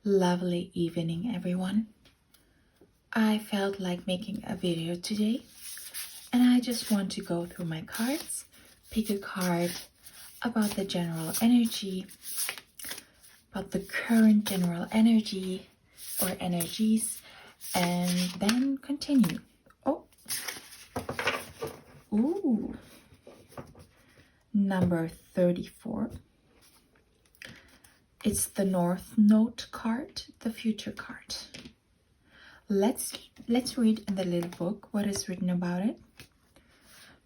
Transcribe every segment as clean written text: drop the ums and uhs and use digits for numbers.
Lovely evening, everyone. I felt like making a video today, and I just want to go through my cards, pick a card about the general energy, about the current general energy or energies, and then continue. Oh, ooh, number 34. It's the North Node card, the future card. Let's read in the little book what is written about it.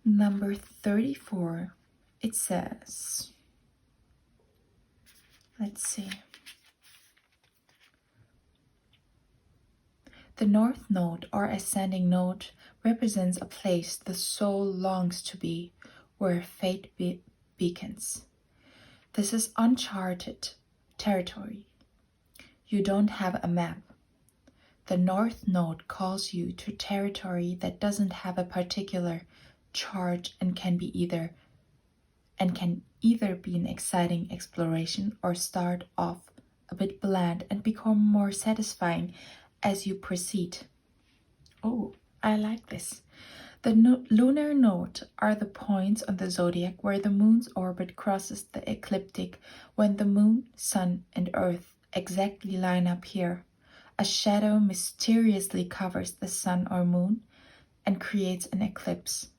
Number 34, it says, let's see. The North Node or ascending node represents a place the soul longs to be, where fate beacons. This is uncharted territory. You don't have a map. The North Node calls you to territory that doesn't have a particular charge and can either be an exciting exploration or start off a bit bland and become more satisfying as you proceed. Oh, I like this. The lunar node are the points on the zodiac where the moon's orbit crosses the ecliptic. When the moon, sun, and earth exactly line up here, a shadow mysteriously covers the sun or moon and creates an eclipse.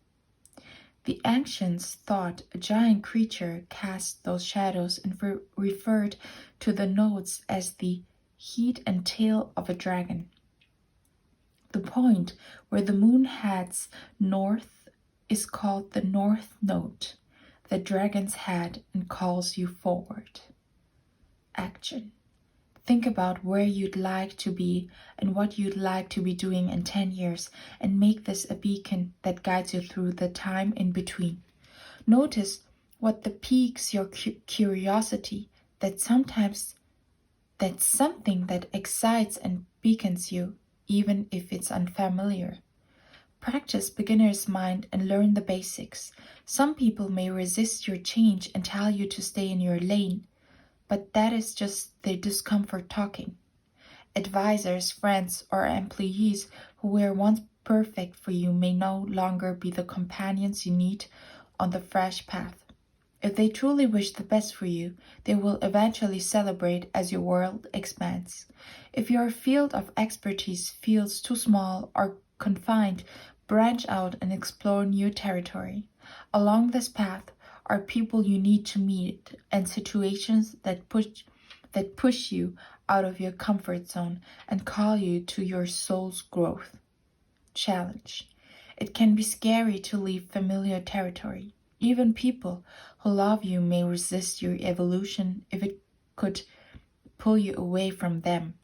The ancients thought a giant creature cast those shadows and referred to the nodes as the head and tail of a dragon. The point where the moon heads north is called the North Node, the dragon's head, and calls you forward. Action. Think about where you'd like to be and what you'd like to be doing in 10 years and make this a beacon that guides you through the time in between. Notice what piques your curiosity, that's something that excites and beacons you, even if it's unfamiliar. Practice beginner's mind and learn the basics. Some people may resist your change and tell you to stay in your lane, but that is just their discomfort talking. Advisors, friends, or employees who were once perfect for you may no longer be the companions you need on the fresh path. If they truly wish the best for you, they will eventually celebrate as your world expands. If your field of expertise feels too small or confined, branch out and explore new territory. Along this path are people you need to meet and situations that push you out of your comfort zone and call you to your soul's growth. Challenge. It can be scary to leave familiar territory. Even people who love you may resist your evolution if it could pull you away from them.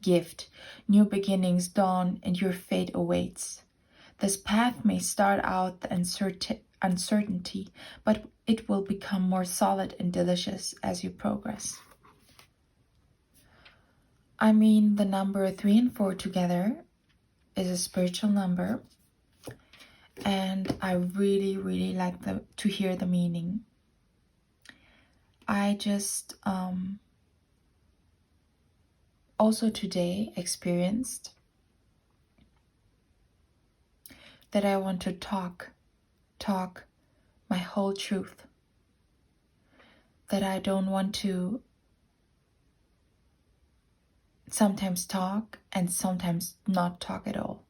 Gift. New beginnings dawn and your fate awaits. This path may start out uncertainty, but it will become more solid and delicious as you progress. I mean, the number 3 and 4 together is a spiritual number, and I really like to hear the meaning. I just also today experienced that I want to talk my whole truth, that I don't want to sometimes talk and sometimes not talk at all,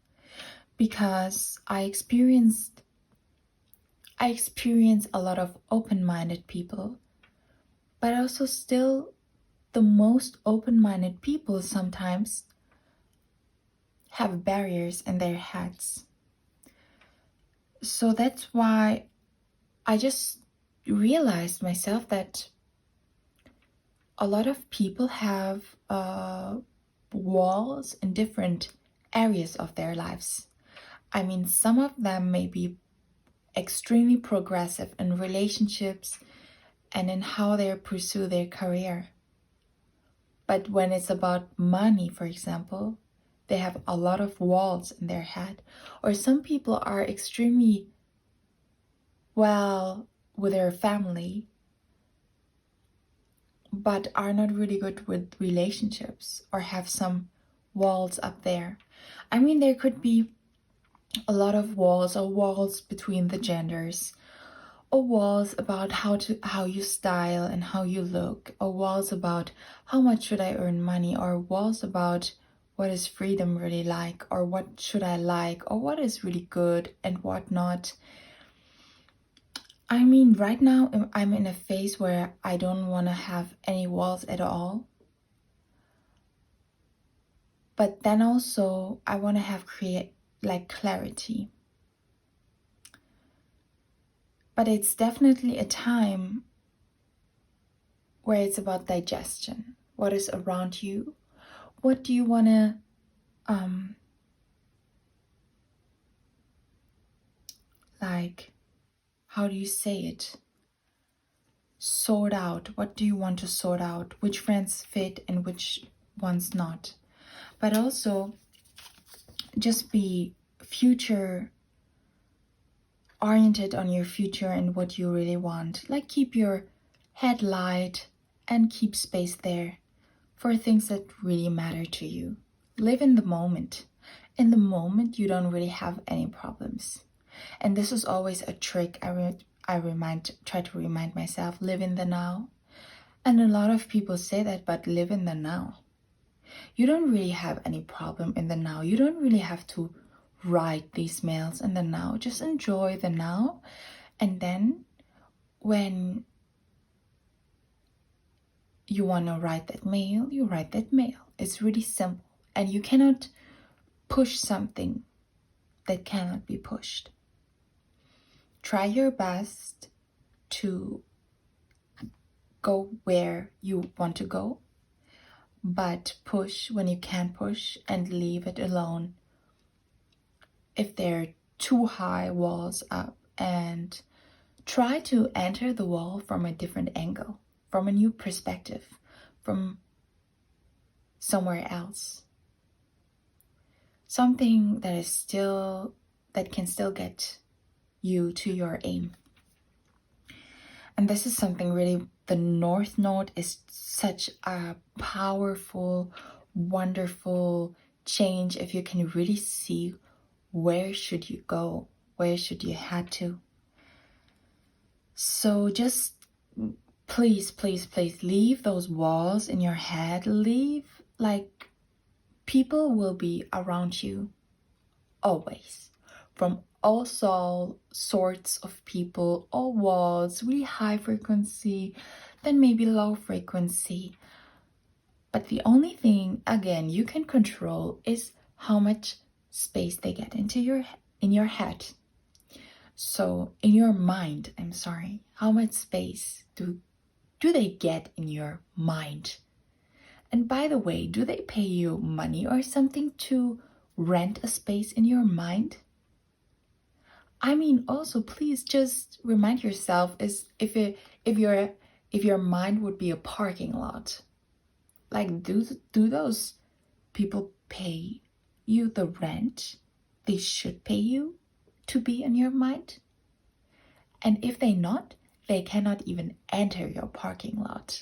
because I experience a lot of open-minded people, but also still the most open-minded people sometimes have barriers in their heads. So that's why I just realized myself that a lot of people have walls in different areas of their lives. I mean, some of them may be extremely progressive in relationships and in how they pursue their career. But when it's about money, for example, they have a lot of walls in their head. Or some people are extremely well with their family, but are not really good with relationships or have some walls up there. I mean, there could be a lot of walls, or walls between the genders, or walls about how you style and how you look, or walls about how much should I earn money, or walls about what is freedom really like, or what should I like, or what is really good and what not. I mean, right now I'm in a phase where I don't want to have any walls at all. But then also I want to have clarity. But it's definitely a time where it's about digestion. What is around you? What do you want to how do you say it? Sort out. What do you want to sort out? Which friends fit and which ones not? But also just be future oriented on your future and what you really want. Like, keep your head light and keep space there for things that really matter to you. Live in the moment. In the moment, you don't really have any problems. And this is always a trick try to remind myself, live in the now. And a lot of people say that, but live in the now. You don't really have any problem in the now. You don't really have to write these mails in the now. Just enjoy the now. And then when you want to write that mail, you write that mail. It's really simple. And you cannot push something that cannot be pushed. Try your best to go where you want to go, but push when you can push and leave it alone if there are too high walls up, and try to enter the wall from a different angle, from a new perspective, from somewhere else. Something that can still get you to your aim. And this is something really, the North Node is such a powerful, wonderful change if you can really see where should you go, where should you head to. So just please, please, please leave those walls in your head. People will be around you always, from all sorts of people, all walls, really high frequency, then maybe low frequency. But the only thing, again, you can control is how much space they get in your head. So in your mind, how much space do they get in your mind? And by the way, do they pay you money or something to rent a space in your mind? I mean, also, please just remind yourself, is if your mind would be a parking lot, like, do those people pay you the rent they should pay you to be in your mind? And if they not, they cannot even enter your parking lot.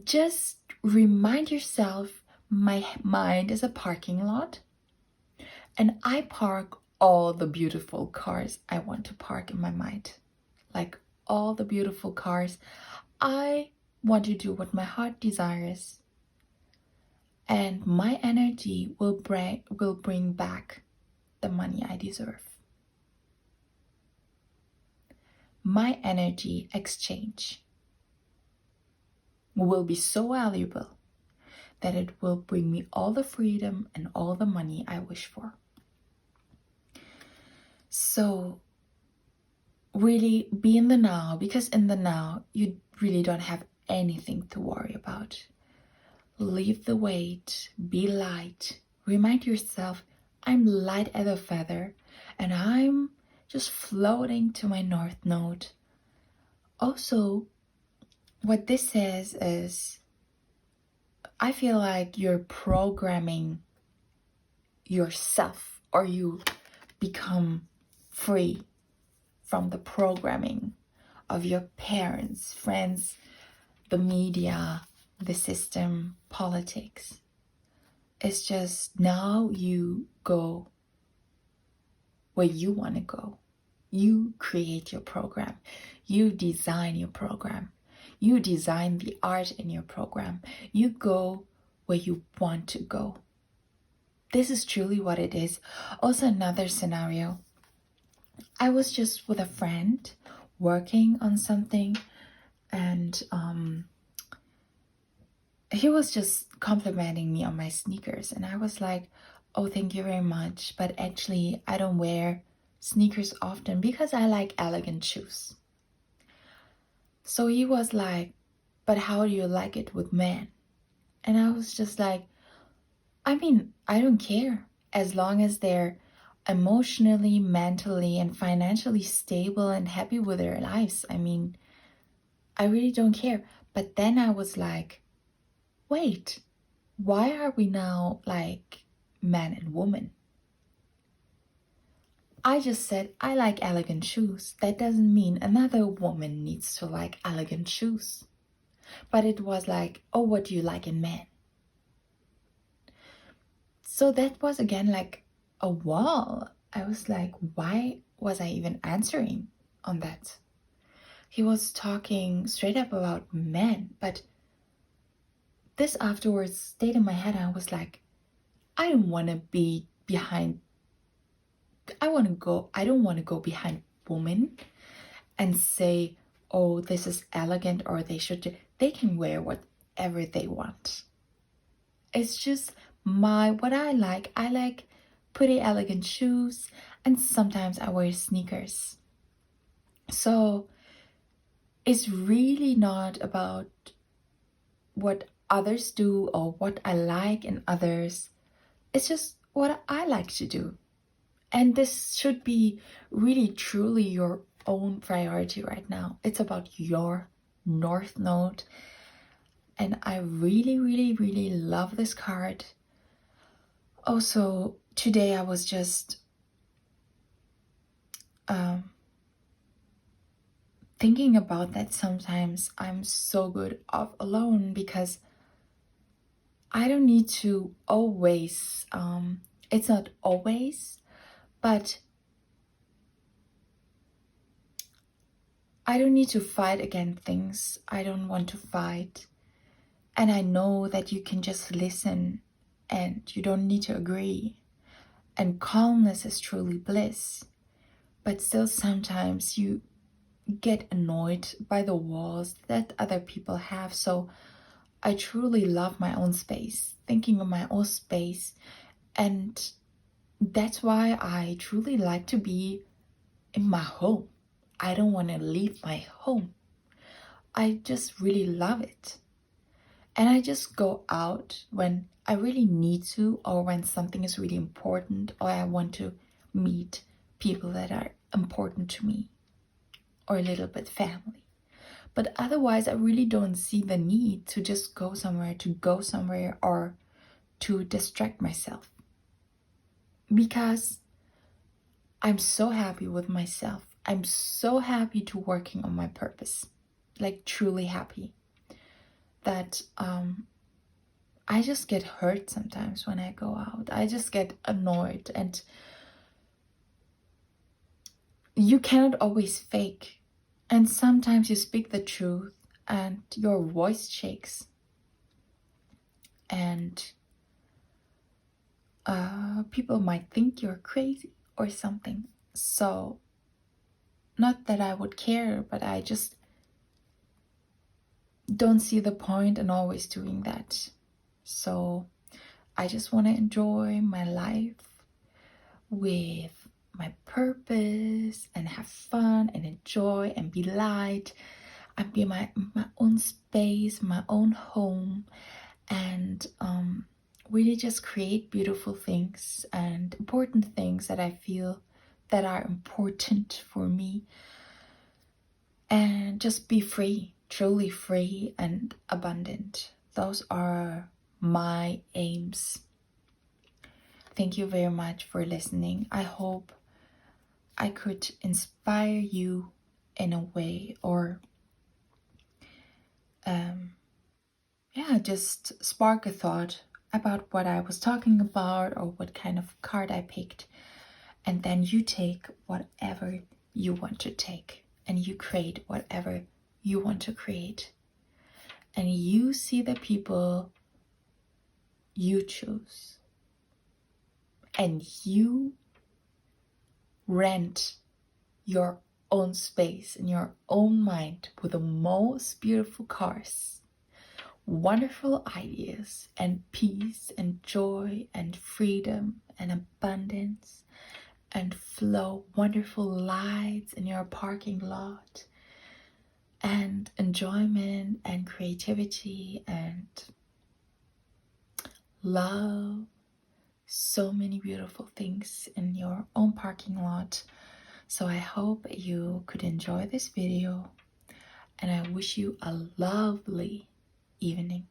Just remind yourself, my mind is a parking lot, and I park all the beautiful cars I want to park in my mind. Like, all the beautiful cars. I want to do what my heart desires. And my energy will bring back the money I deserve. My energy exchange will be so valuable that it will bring me all the freedom and all the money I wish for. So really be in the now, because in the now you really don't have anything to worry about. Leave the weight, be light. Remind yourself, I'm light as a feather and I'm just floating to my North Node. Also, what this says is, I feel like you're programming yourself, or you become free from the programming of your parents, friends, the media, the system, politics. It's just now you go where you want to go. You create your program. You design your program. You design the art in your program. You go where you want to go. This is truly what it is. Also, another scenario. I was just with a friend working on something, and he was just complimenting me on my sneakers, and I was like, oh, thank you very much, but actually I don't wear sneakers often because I like elegant shoes. So he was like, but how do you like it with men? And I was just like, I mean, I don't care as long as they're emotionally, mentally, and financially stable and happy with their lives. I mean, I really don't care. But then I was like, wait, why are we now like man and woman? I just said I like elegant shoes. That doesn't mean another woman needs to like elegant shoes. But it was like, oh, what do you like in men? So that was again like a wall. I was like, why was I even answering on that? He was talking straight up about men, but this afterwards stayed in my head. I was like, I don't want to be behind. I don't want to go behind women and say, oh, this is elegant, or they can wear whatever they want. It's just what I like. I like pretty elegant shoes, and sometimes I wear sneakers. So it's really not about what others do or what I like in others. It's just what I like to do. And this should be really truly your own priority right now. It's about your North Node. And I really, really, really love this card. Also, today I was just thinking about that sometimes I'm so good off alone because I don't need to always, it's not always, but I don't need to fight against things I don't want to fight. And I know that you can just listen and you don't need to agree. And calmness is truly bliss. But still sometimes you get annoyed by the walls that other people have. So I truly love my own space, thinking of my own space. And that's why I truly like to be in my home. I don't want to leave my home. I just really love it. And I just go out when I really need to, or when something is really important, or I want to meet people that are important to me, or a little bit family. But otherwise, I really don't see the need to just go somewhere, or to distract myself. Because I'm so happy with myself. I'm so happy to working on my purpose. Like truly happy. That I just get hurt sometimes when I go out. I just get annoyed, and you cannot always fake. And sometimes you speak the truth and your voice shakes. And people might think you're crazy or something. So, not that I would care, but I just don't see the point in always doing that. So, I just want to enjoy my life with my purpose and have fun and enjoy and be light and be my own space, my own home, and really just create beautiful things and important things that I feel that are important for me, and just be free, truly free and abundant. Those are my aims. Thank you very much for listening. I hope I could inspire you in a way, or just spark a thought about what I was talking about or what kind of card I picked. And then you take whatever you want to take and you create whatever you want to create. And you see the people you choose. And you rent your own space in your own mind with the most beautiful cars, wonderful ideas, and peace, and joy, and freedom, and abundance, and flow, wonderful lights in your parking lot, and enjoyment, and creativity, and love. So many beautiful things in your own parking lot. So I hope you could enjoy this video, and I wish you a lovely evening.